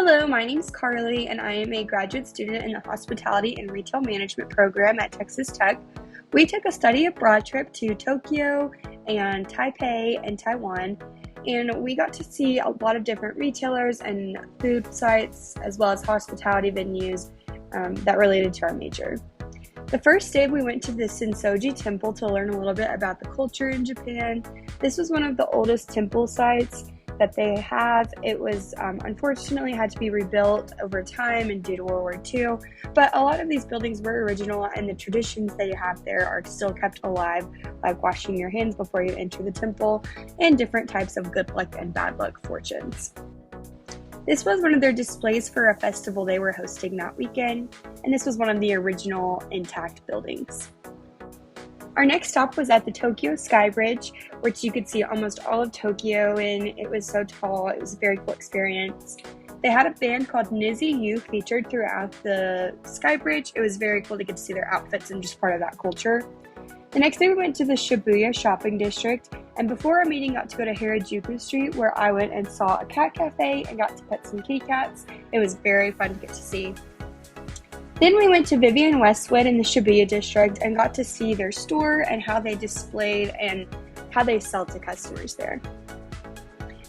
Hello, my name is Carly, and I am a graduate student in the Hospitality and Retail Management program at Texas Tech. We took a study abroad trip to Tokyo and Taipei and Taiwan, and we got to see a lot of different retailers and food sites, as well as hospitality venues that related to our major. The first day we went to the Sensoji Temple to learn a little bit about the culture in Japan. This was one of the oldest temple sites that they have. It was unfortunately had to be rebuilt over time and due to World War II, but a lot of these buildings were original, and the traditions they have there are still kept alive, like washing your hands before you enter the temple and different types of good luck and bad luck fortunes. This was one of their displays for a festival they were hosting that weekend, and this was one of the original intact buildings. Our next stop was at the Tokyo Sky Bridge, which you could see almost all of Tokyo, and it was so tall. It was a very cool experience. They had a band called Nizzy U featured throughout the Sky Bridge. It was very cool to get to see their outfits and just part of that culture. The next day we went to the Shibuya shopping district, and before our meeting got to go to Harajuku Street, where I went and saw a cat cafe and got to pet some kitty cats. It was very fun to get to see. Then we went to Vivian Westwood in the Shibuya district and got to see their store and how they displayed and how they sell to customers there.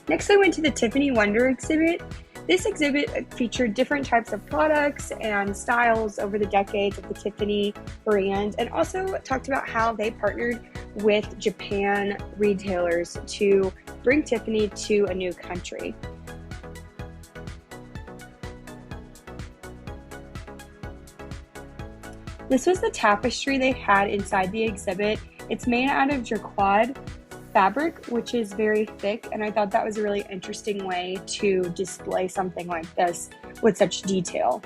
Next, I went to the Tiffany Wonder exhibit. This exhibit featured different types of products and styles over the decades of the Tiffany brand, and also talked about how they partnered with Japan retailers to bring Tiffany to a new country. This was the tapestry they had inside the exhibit. It's made out of jacquard fabric, which is very thick, and I thought that was a really interesting way to display something like this with such detail.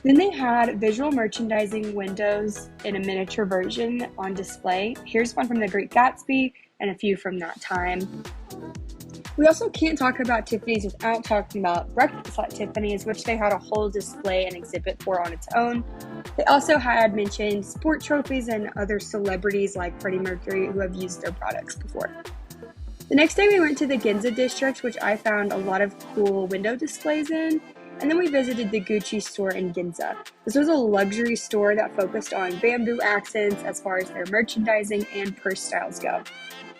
Then they had visual merchandising windows in a miniature version on display. Here's one from The Great Gatsby and a few from that time. We also can't talk about Tiffany's without talking about breakfast at Tiffany's, which they had a whole display and exhibit for on its own. They also had mentioned sport trophies and other celebrities like Freddie Mercury who have used their products before. The next day we went to the Ginza district, which I found a lot of cool window displays in, and then we visited the Gucci store in Ginza. This was a luxury store that focused on bamboo accents as far as their merchandising and purse styles go.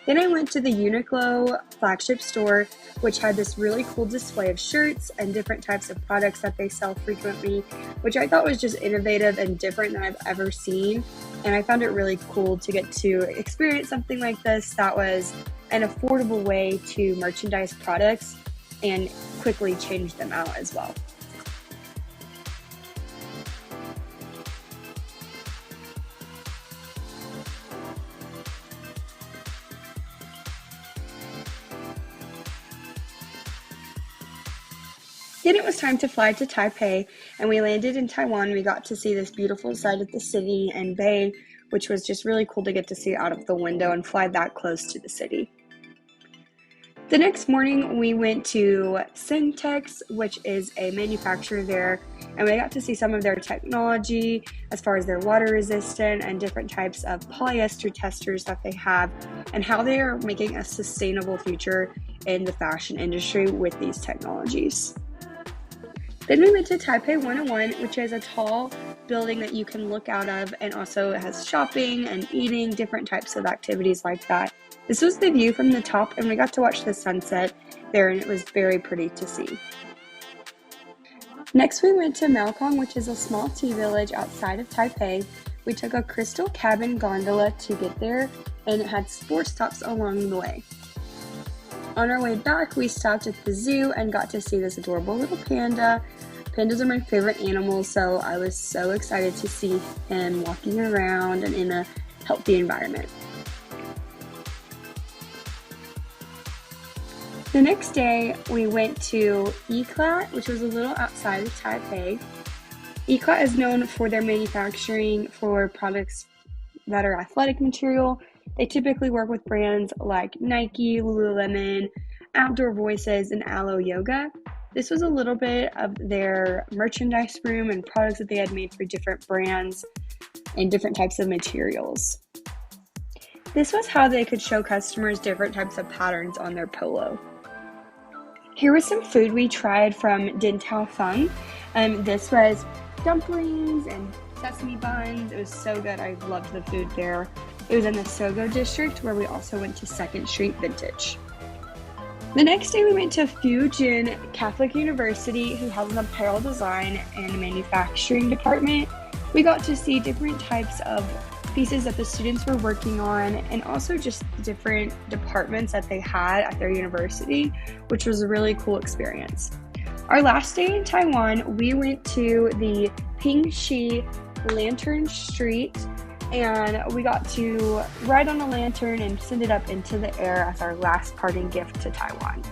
Then I went to the Uniqlo flagship store, which had this really cool display of shirts and different types of products that they sell frequently, which I thought was just innovative and different than I've ever seen. And I found it really cool to get to experience something like this that was an affordable way to merchandise products and quickly change them out as well. Then it was time to fly to Taipei, and we landed in Taiwan. We got to see this beautiful side of the city and bay, which was just really cool to get to see out of the window and fly that close to the city. The next morning, we went to Syntex, which is a manufacturer there, and we got to see some of their technology as far as their water resistant and different types of polyester testers that they have, and how they are making a sustainable future in the fashion industry with these technologies. Then we went to Taipei 101, which is a tall building that you can look out of, and also it has shopping and eating, different types of activities like that. This was the view from the top, and we got to watch the sunset there, and it was very pretty to see. Next, we went to Malkong, which is a small tea village outside of Taipei. We took a crystal cabin gondola to get there, and it had sports stops along the way. On our way back, we stopped at the zoo and got to see this adorable little panda. Pandas are my favorite animals, so I was so excited to see him walking around and in a healthy environment. The next day, we went to Yikla, which was a little outside of Taipei. Yikla is known for their manufacturing for products that are athletic material. They typically work with brands like Nike, Lululemon, Outdoor Voices, and Alo Yoga. This was a little bit of their merchandise room and products that they had made for different brands and different types of materials. This was how they could show customers different types of patterns on their polo. Here was some food we tried from Din Tao Fung. This was dumplings and sesame buns. It was so good. I loved the food there. It was in the Sogo district where we also went to 2nd Street Vintage. The next day we went to Fujin Catholic University, who has an apparel design and manufacturing department. We got to see different types of pieces that the students were working on and also just different departments that they had at their university, which was a really cool experience. Our last day in Taiwan, we went to the Pingxi Lantern Street, and we got to ride on a lantern and send it up into the air as our last parting gift to Taiwan.